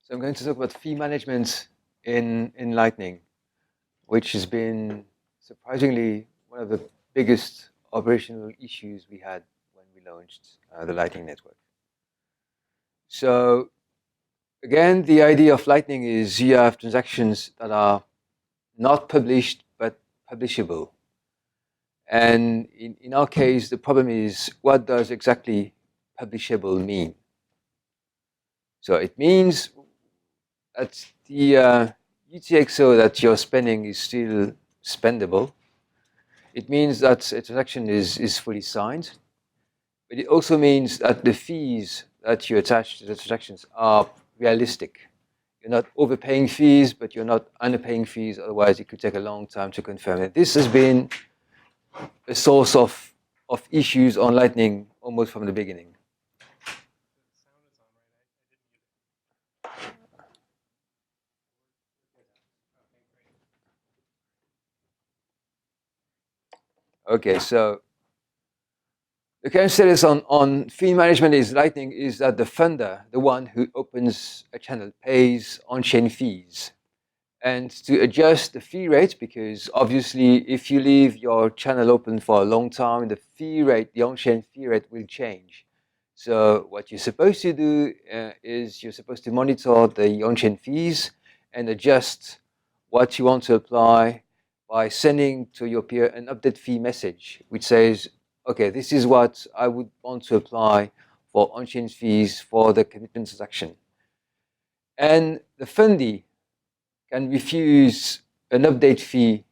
So I'm going to talk about fee management in Lightning, which has been surprisingly one of the biggest operational issues we had when we launched the Lightning Network. So again, the idea of Lightning is you have transactions that are not published but publishable. And in our case, the problem is, what does exactly publishable mean? So it means that the UTXO that you're spending is still spendable. It means that a transaction is fully signed, but it also means that the fees that you attach to the transactions are realistic. You're not overpaying fees, but you're not underpaying fees, otherwise it could take a long time to confirm it. This has been a source of issues on Lightning almost from the beginning. Okay, so the current status on fee management is Lightning is that the funder, the one who opens a channel, pays on-chain fees. And to adjust the fee rate, because obviously if you leave your channel open for a long time, the fee rate, the on-chain fee rate will change. So what you're supposed to do is you're supposed to monitor the on-chain fees and adjust what you want to apply by sending to your peer an update fee message, which says, okay, this is what I would want to apply for on-chain fees for the commitment transaction. And the fundee can refuse an update fee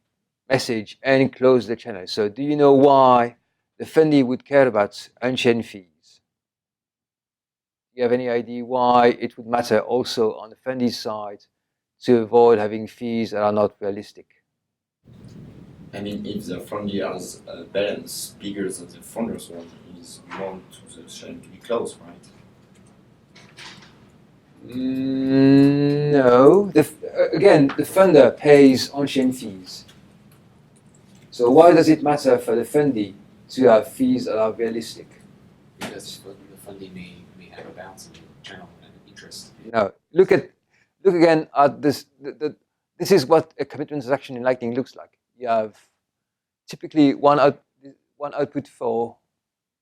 message and close the channel. So do you know why the fundee would care about on-chain fees? Do you have any idea why it would matter also on the fundee side to avoid having fees that are not realistic? I mean, if the fundee has a balance bigger than the founder's one, is want to the chain to be closed, right? No. Again, the funder pays on-chain fees. So why does it matter for the fundee to have fees that are realistic? Because the funding may have a balance in the channel and interest. No. Look again at this. This is what a commitment transaction in Lightning looks like. You have typically one output for.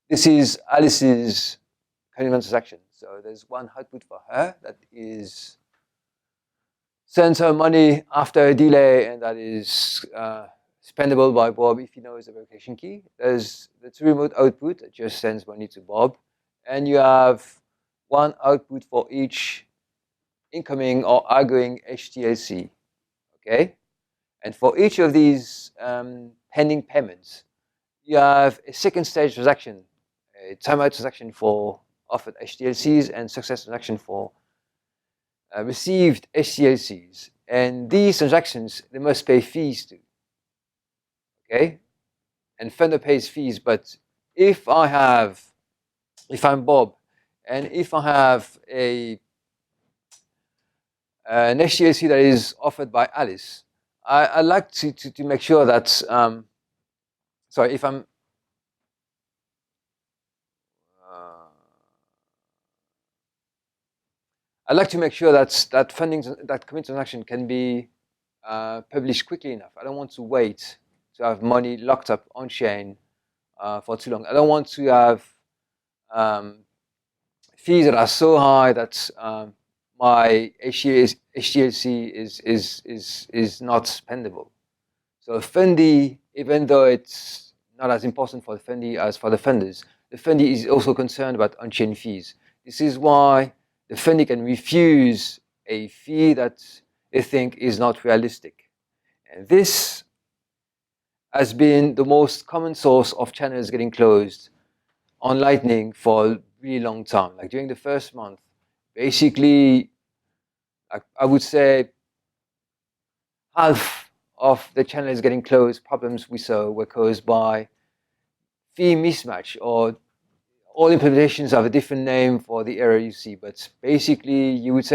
This is Alice's commitment transaction. So there's one output for her that is sends her money after a delay, and that is spendable by Bob if he knows the verification key. There's the two remote output that just sends money to Bob, and you have one output for each incoming or outgoing HTLC. Okay, and for each of these pending payments, you have a second stage transaction, a timeout transaction for offered HTLCs and success transaction for received HTLCs. And these transactions, they must pay fees to. Okay, and funder pays fees. But if I'm Bob, and if I have an HTLC that is offered by Alice, I like to make sure that sorry, if I'm I'd like to make sure that that commit transaction can be published quickly enough. I don't want to wait to have money locked up on chain for too long. I don't want to have fees that are so high that my HTLC is not spendable. So fundee, even though it's not as important for the fundee as for the funders, the fundee is also concerned about on-chain fees. This is why the fundee can refuse a fee that they think is not realistic. And this has been the most common source of channels getting closed on Lightning for a really long time. Like during the first month, basically, I would say half of the channels getting closed problems we saw were caused by fee mismatch, or all implementations have a different name for the error you see, but basically you would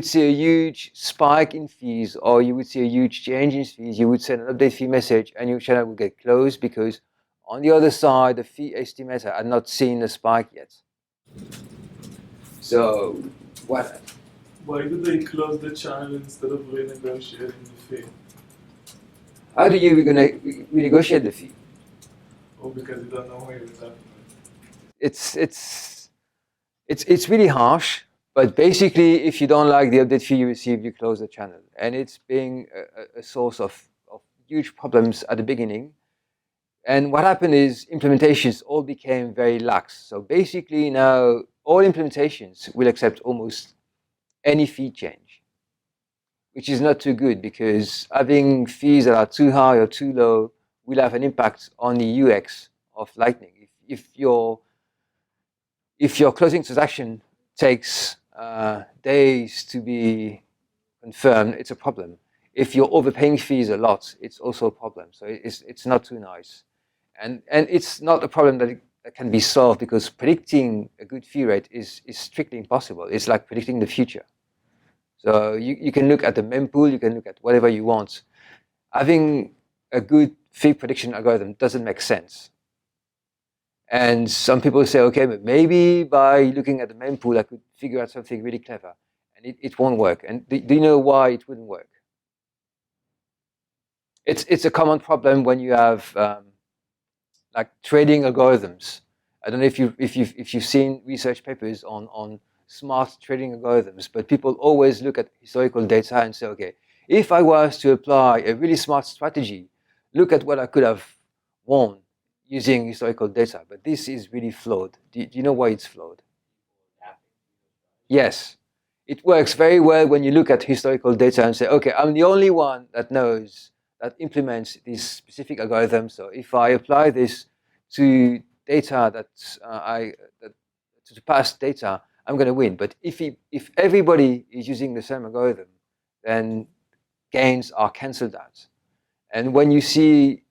see a huge spike in fees, or you would see a huge change in fees. You would send an update fee message and your channel would get closed because on the other side, the fee estimator had not seen the spike yet. So what Why do they close the channel instead of renegotiating the fee? How do you renegotiate the fee? Or because you don't know where you're talking It's really harsh, but basically, if you don't like the update fee you receive, you close the channel, and it's being a source of huge problems at the beginning. And what happened is implementations all became very lax. So basically now all implementations will accept almost any fee change, which is not too good because having fees that are too high or too low will have an impact on the UX of Lightning. If your closing transaction takes days to be confirmed, it's a problem. If you're overpaying fees a lot, it's also a problem. So it's not too nice. And it's not a problem that can be solved because predicting a good fee rate is strictly impossible. It's like predicting the future. So you can look at the mempool, you can look at whatever you want. Having a good fee prediction algorithm doesn't make sense. And some people say, okay, but maybe by looking at the mempool, I could figure out something really clever. And it won't work. And do you know why it wouldn't work? It's a common problem when you have like trading algorithms. I don't know if you've seen research papers on smart trading algorithms, but people always look at historical data and say, okay, if I was to apply a really smart strategy, look at what I could have won using historical data. But this is really flawed. Do you know why it's flawed? Yes. It works very well when you look at historical data and say, okay, I'm the only one that knows, that implements this specific algorithm. So if I apply this to data to past data, I'm going to win. But if everybody is using the same algorithm, then gains are cancelled out. And when you see,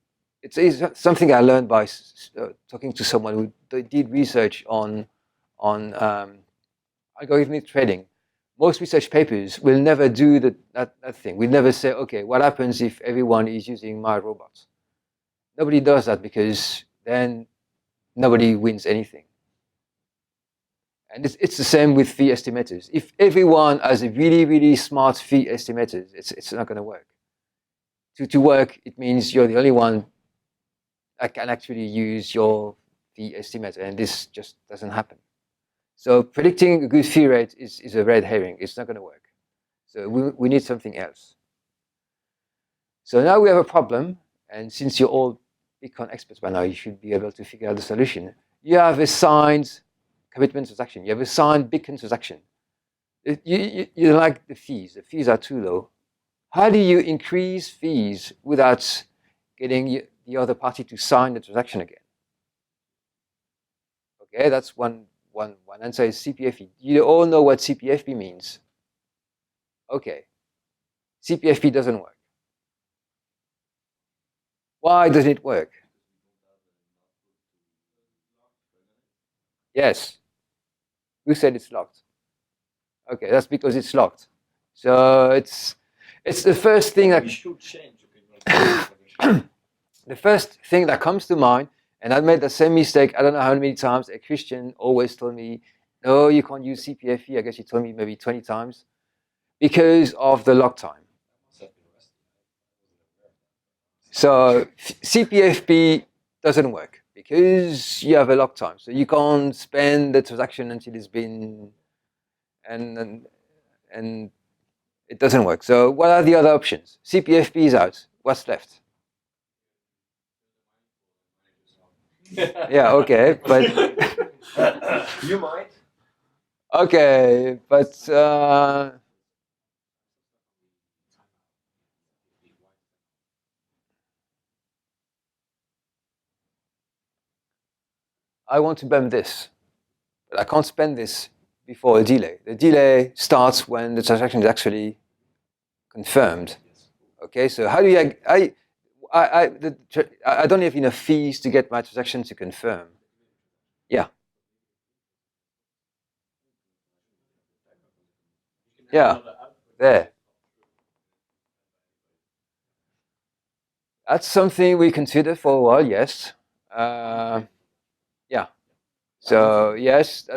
it's something I learned by talking to someone who did research on algorithmic trading. Most research papers will never do that thing. We'll never say, okay, what happens if everyone is using my robots? Nobody does that because then nobody wins anything. And it's the same with fee estimators. If everyone has a really, really smart fee estimator, it's not going to work. To work, it means you're the only one that can actually use your fee estimator, and this just doesn't happen. So predicting a good fee rate is a red herring. It's not going to work. So we need something else. So now we have a problem, and since you're all Bitcoin experts by now, you should be able to figure out the solution. You have a signed commitment transaction. You have a signed Bitcoin transaction. You like the fees. The fees are too low. How do you increase fees without getting the other party to sign the transaction again? Okay, that's one answer is CPFP. You all know what CPFP means. Okay, CPFP doesn't work. Why doesn't it work? Yes. Who said it's locked? Okay, that's because it's locked. So it's the first thing that We should change. the first thing that comes to mind. And I made the same mistake, I don't know how many times. A Christian always told me, no, you can't use CPFP. I guess he told me maybe 20 times because of the lock time. So CPFP doesn't work because you have a lock time. So you can't spend the transaction until it's been, and it doesn't work. So what are the other options? CPFP is out. What's left? Yeah, okay, but You might. okay, but I want to bend this, but I can't spend this before a delay. The delay starts when the transaction is actually confirmed. Okay, so how do you? I don't have enough fees to get my transaction to confirm. Yeah. Yeah. There. That's something we considered for a while. Yes. Yeah. So yes,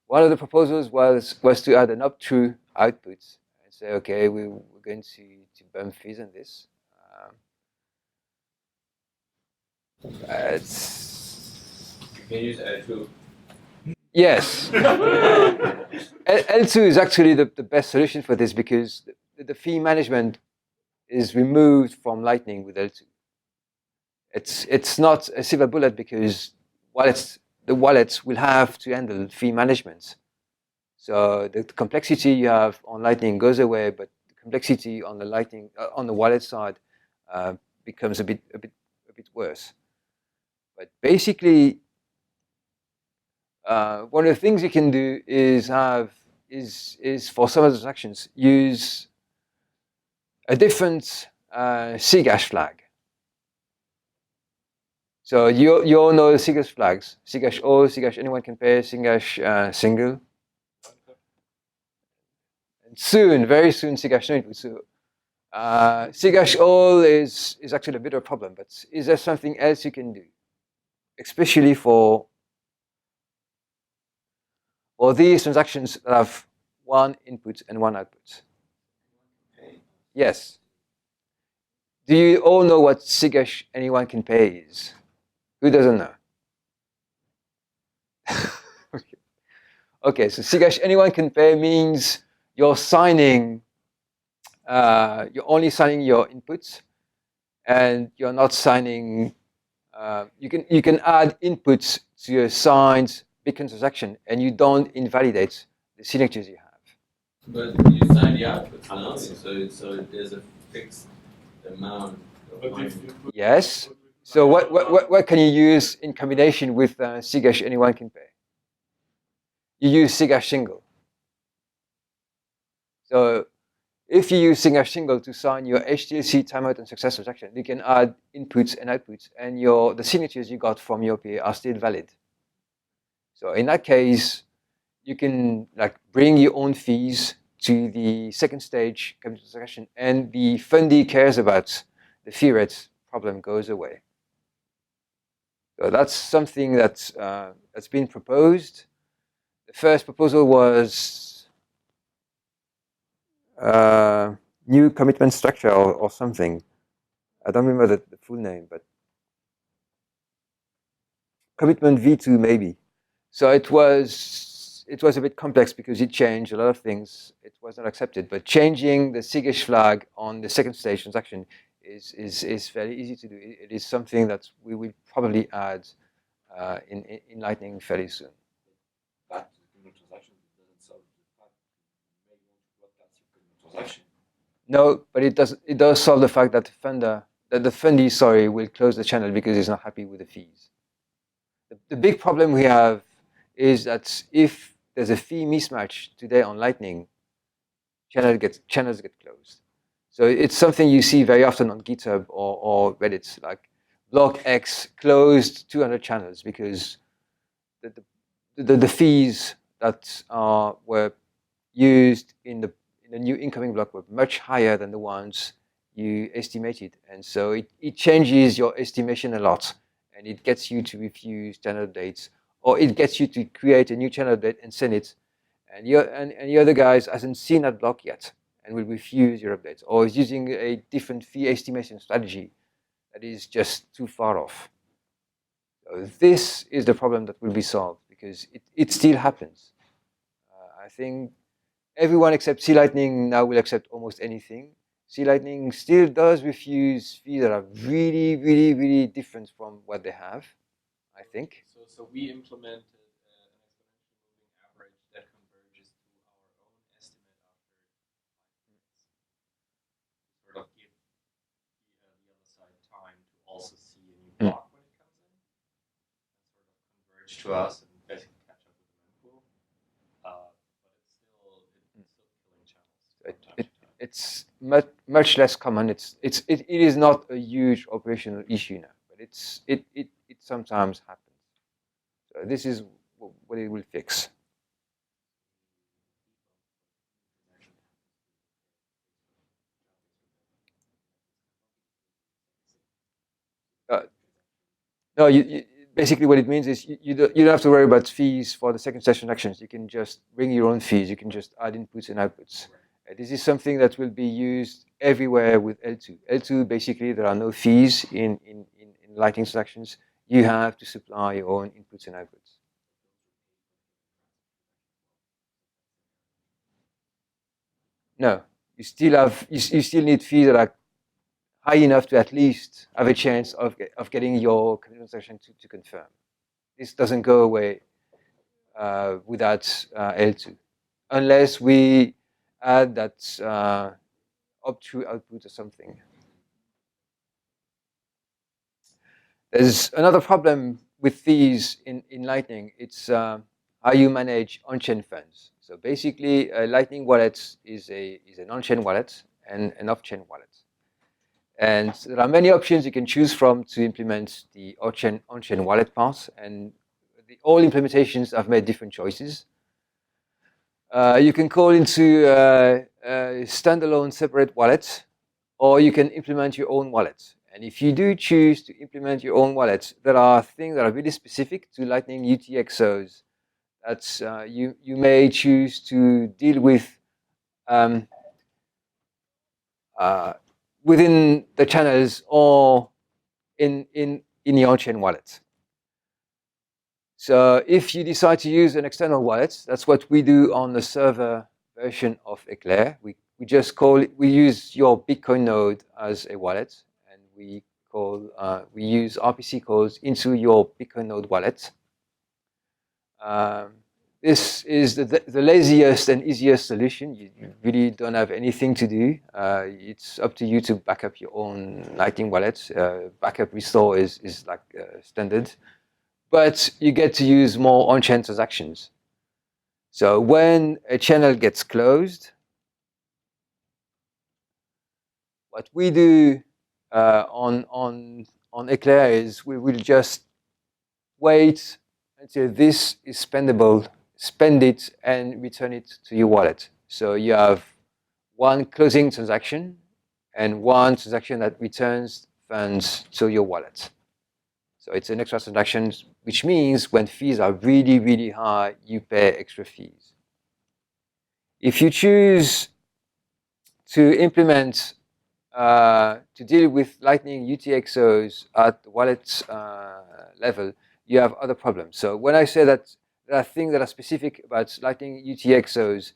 one of the proposals was to add an up-through outputs and say, okay, we're going to bump fees on this. You can use L2. Yes. L2 is actually the best solution for this because the fee management is removed from Lightning with L2. It's not a silver bullet because the wallets will have to handle fee management. So the complexity you have on Lightning goes away, but the complexity on the Lightning on the wallet side becomes a bit worse. But basically, one of the things you can do is for some of the transactions use a different SIGHASH flag. So you all know the SIGHASH flags: SIGHASH all, SIGHASH anyone can pay, SIGHASH single. And soon, very soon, SIGHASH no. So SIGHASH all is actually a bit of a problem. But is there something else you can do, especially for these transactions that have one input and one output? Yes. Do you all know what SIGHASH anyone can pay is? Who doesn't know? Okay, so SIGHASH anyone can pay means you're only signing your inputs, and you're not signing. You can add inputs to your signed Bitcoin transaction, and you don't invalidate the signatures you have. But you sign the outputs, no? So there's a fixed amount of But money. if you put Yes. So what can you use in combination with SIGHASH anyone can pay? You use SIGHASH single. So if you use SIGHASH single to sign your HTLC timeout and success transaction, you can add inputs and outputs, and the signatures you got from your PA are still valid. So in that case, you can bring your own fees to the second stage commitment transaction, and the fundee cares about the fee rate problem goes away. So that's something that's been proposed. The first proposal was new commitment structure or something. I don't remember the full name, but commitment V2 maybe. So it was a bit complex because it changed a lot of things. It was not accepted, but changing the SIGHASH flag on the second stage transaction is fairly easy to do. It is something that we will probably add in Lightning fairly soon. Back to the criminal transaction, it doesn't solve the fact you may want to broadcast your criminal transaction. No, but it does solve the fact that the fundee will close the channel because he's not happy with the fees. The big problem we have is that if there's a fee mismatch today on Lightning, channels get closed. So it's something you see very often on GitHub or Reddit, like block X closed 200 channels because the fees that were used in the new incoming block were much higher than the ones you estimated, and so it changes your estimation a lot, and it gets you to refuse channel updates, or it gets you to create a new channel update and send it, and the other guys hasn't seen that block yet and will refuse your updates, or is using a different fee estimation strategy that is just too far off. So this is the problem that will be solved because it still happens. I think everyone except C Lightning now will accept almost anything. C Lightning still does refuse fees that are really, really, really different from what they have, I think. So we implemented an exponential moving average that converges to our own estimate after 5 minutes. Sort of give the other side time to also see a new block when it comes in, and sort of converge to us and basically catch up with the mempool. But it's still killing channels. It's much less common. It is not a huge operational issue now, but it sometimes happens. So this is what it will fix. No, basically what it means is you don't have to worry about fees for the second session actions. You can just bring your own fees. You can just add inputs and outputs. This is something that will be used everywhere with L2. L2, basically, there are no fees in Lightning transactions. You have to supply your own inputs and outputs. No, you still need fees that are high enough to at least have a chance of getting your transaction to confirm. This doesn't go away without L2, unless we add that opt-through output or something. There's another problem with fees in Lightning. It's how you manage on-chain funds. So basically, a Lightning wallet is an on-chain wallet and an off-chain wallet. And there are many options you can choose from to implement the on-chain wallet part. And all implementations have made different choices. You can call into a standalone separate wallet, or you can implement your own wallet. And if you do choose to implement your own wallet, there are things that are really specific to Lightning UTXOs that you may choose to deal with within the channels or in the on-chain wallet. So if you decide to use an external wallet, that's what we do on the server version of Eclair. We use your Bitcoin node as a wallet, and we use RPC calls into your Bitcoin node wallet. This is the laziest and easiest solution. You really don't have anything to do. It's up to you to back up your own Lightning wallet. Backup restore is like standard. But you get to use more on-chain transactions. So when a channel gets closed, what we do on Eclair is we will just wait until this is spendable, spend it, and return it to your wallet. So you have one closing transaction and one transaction that returns funds to your wallet. So it's an extra transaction, which means when fees are really, really high, you pay extra fees. If you choose to implement, to deal with Lightning UTXOs at the wallet level, you have other problems. So when I say that there are things that are specific about Lightning UTXOs,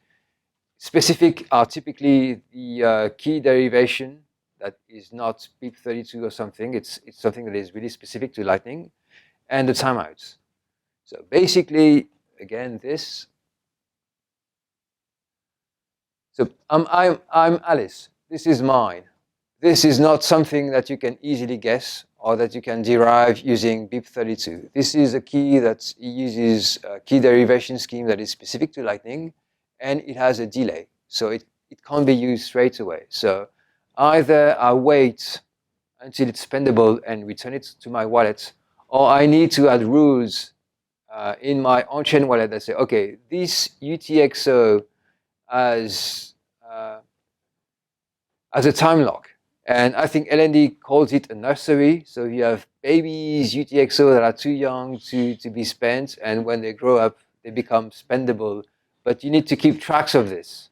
specific are typically the key derivation that is not BIP32 or something. It's something that is really specific to Lightning, and the timeouts. So basically, again, this. So I'm Alice. This is mine. This is not something that you can easily guess or that you can derive using BIP32. This is a key that uses a key derivation scheme that is specific to Lightning, and it has a delay. So it can't be used straight away. So either I wait until it's spendable and return it to my wallet, or I need to add rules in my on-chain wallet that say, okay, this UTXO has a time lock. And I think LND calls it a nursery. So you have babies UTXO that are too young to be spent, and when they grow up, they become spendable. But you need to keep tracks of this.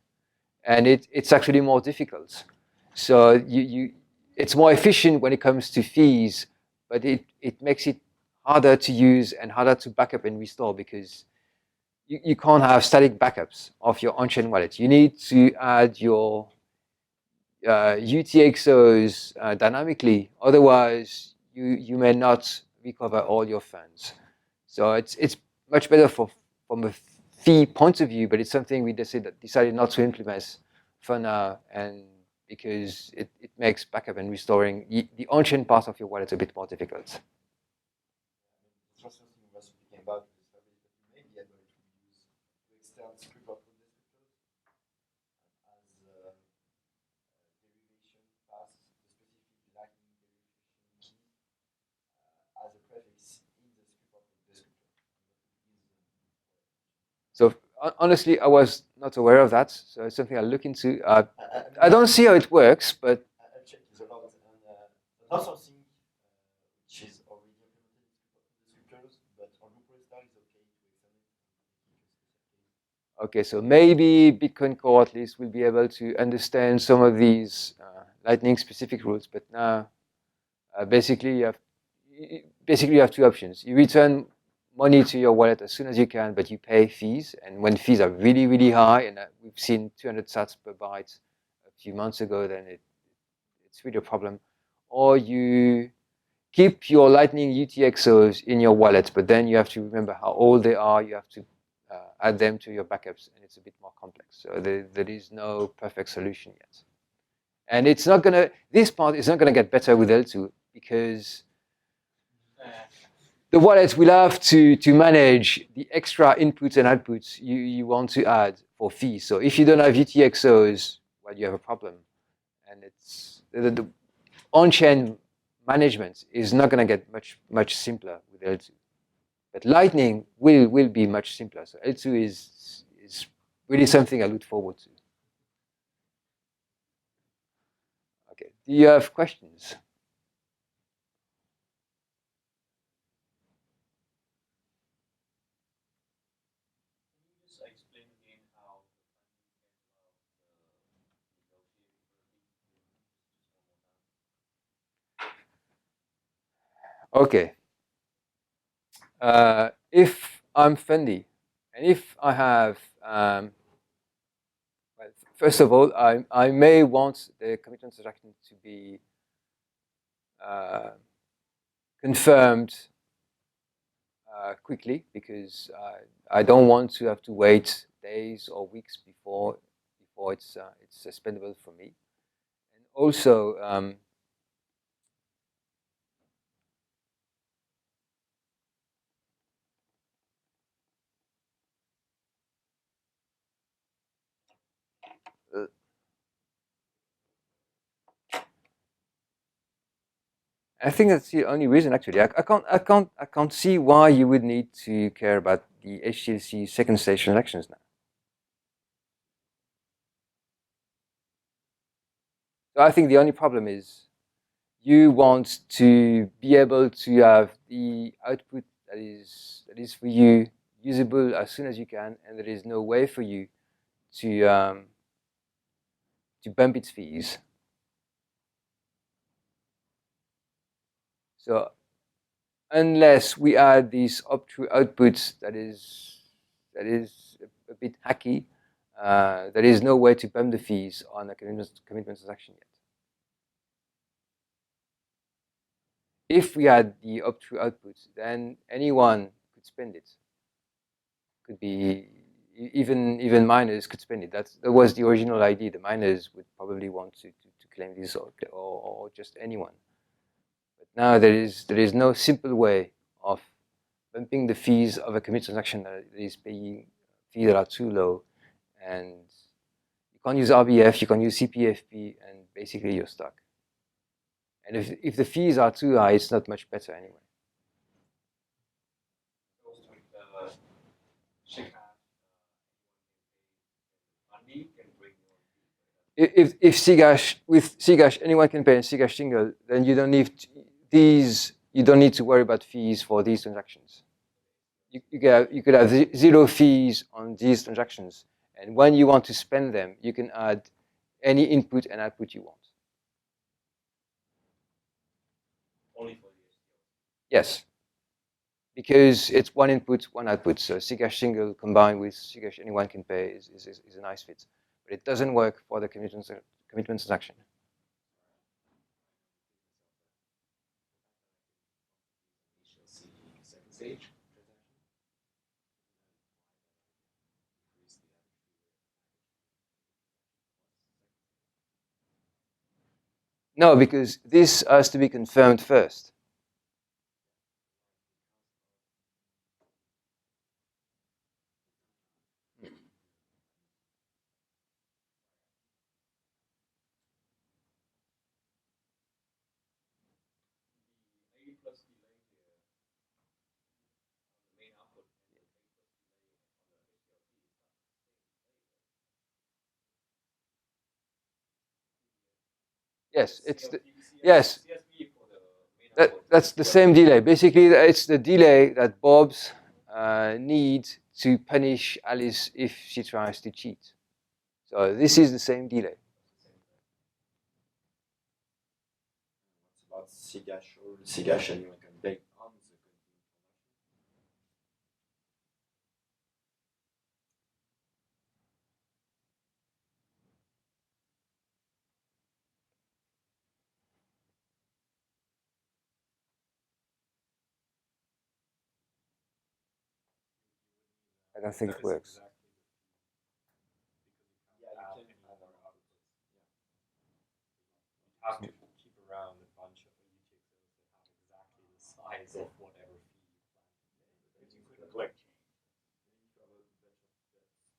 And it's actually more difficult. So it's more efficient when it comes to fees, but it makes it harder to use and harder to back up and restore, because you can't have static backups of your on-chain wallet. You need to add your UTXOs dynamically, otherwise you may not recover all your funds. So it's much better from a fee point of view, but it's something we decided not to implement for now, and because it makes backup and restoring the on-chain part of your wallet a bit more difficult. Interesting you were speaking about this service that you may be able to use to extend script of descriptors as derivation past the specific Lightning derivation key as a prefix in the script of descriptor. So honestly, I was not aware of that. So it's something I'll look into. I don't see how it works, but I'll check this a lot. And not something which is already implemented in the script of descriptors, Okay, so maybe Bitcoin Core at least will be able to understand some of these Lightning specific rules, but now basically you have two options. You return money to your wallet as soon as you can, but you pay fees, and when fees are really, really high, and we've seen 200 sats per byte a few months ago, then it's really a problem. Or you keep your Lightning UTXOs in your wallet, but then you have to remember how old they are. You have to add them to your backups, and it's a bit more complex. So there is no perfect solution yet. And it's not gonna, this part is not gonna get better with L2 because the wallet will have to manage the extra inputs and outputs you want to add for fees. So if you don't have UTXOs, well, you have a problem. And it's the on-chain management is not going to get much simpler with L2. But Lightning will be much simpler. So L2 is really something I look forward to. Okay, do you have questions? Okay. If I'm Fendi, and if I have, well, first of all, I may want the commitment transaction to be confirmed quickly, because I don't want to have to wait days or weeks before it's suspendable for me. And also, I think that's the only reason, actually. I can't see why you would need to care about the HTLC second stage transactions now. So I think the only problem is you want to be able to have the output that is for you usable as soon as you can, and there is no way for you to bump its fees. So unless we add these up-through outputs that is a bit hacky, there is no way to bump the fees on a commitment transaction yet. If we had the up-through outputs, then anyone could spend it. Could be even miners could spend it. That was the original idea. The miners would probably want to claim this, or just anyone. But now there is no simple way of bumping the fees of a commit transaction that is paying fees that are too low, and you can't use RBF, you can use CPFP, and basically you're stuck. And if the fees are too high, it's not much better anyway. If SIGHASH, with SIGHASH anyone can pay in SIGHASH single, then you don't need you don't need to worry about fees for these transactions. You could have zero fees on these transactions, and when you want to spend them, you can add any input and output you want. Only for the Yes, because it's one input, one output. So SIGHASH single combined with SIGHASH anyone can pay is a nice fit, but it doesn't work for the commitment transaction. Second stage. No, because this has to be confirmed first. Yes, it's the, yes. That's the same delay. Basically, it's the delay that Bobs need to punish Alice if she tries to cheat. So this is the same delay. What's about SIGHASH or SIGHASH and you can bake on the I don't think it works. yeah, you can add an output. Have to keep around a bunch of UTXOs that have exactly the size of whatever fee you plan to pay. You couldn't click. You can't really expect this. Yeah,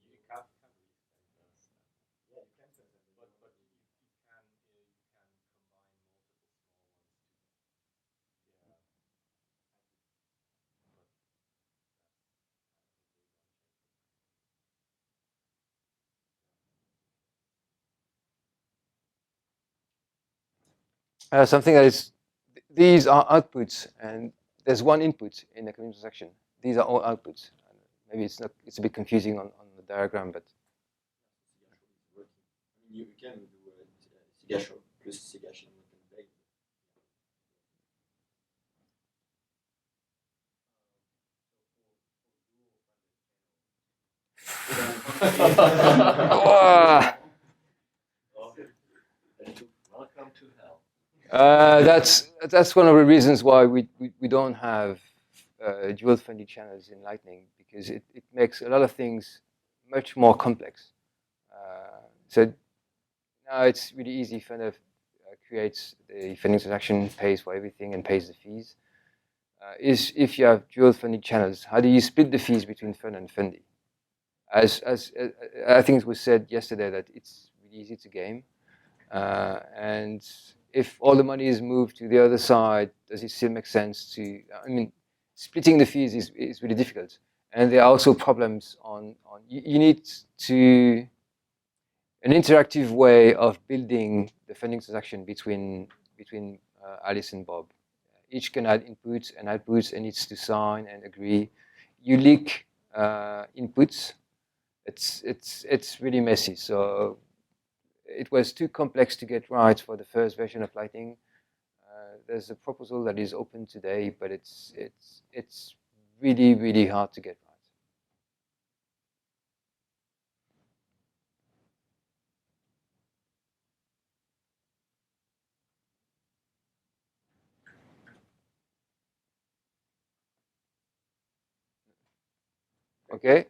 you can set them. But you can combine multiple small ones together. Yeah. Something that is, these are outputs, and there's one input in the community transaction. These are all outputs. Maybe it's not. It's a bit confusing on the diagram, but I mean, you can do SIGHASH plus SIGHASH and you can bake. Ah! Welcome to hell. That's one of the reasons why we don't have dual friendly channels in Lightning, because it makes a lot of things much more complex. So now it's really easy. Funnel creates the funding transaction, pays for everything, and pays the fees. Is if you have dual funding channels, how do you split the fees between Fund and Fundy? As I think it was said yesterday that it's really easy to game, and if all the money is moved to the other side, does it still make sense to? I mean, splitting the fees is really difficult, and there are also problems on you need to an interactive way of building the funding transaction between Alice and Bob. Each can add inputs and outputs and needs to sign and agree. You leak inputs. It's really messy. So it was too complex to get right for the first version of Lightning. There's a proposal that is open today, but it's really hard to get right. Okay.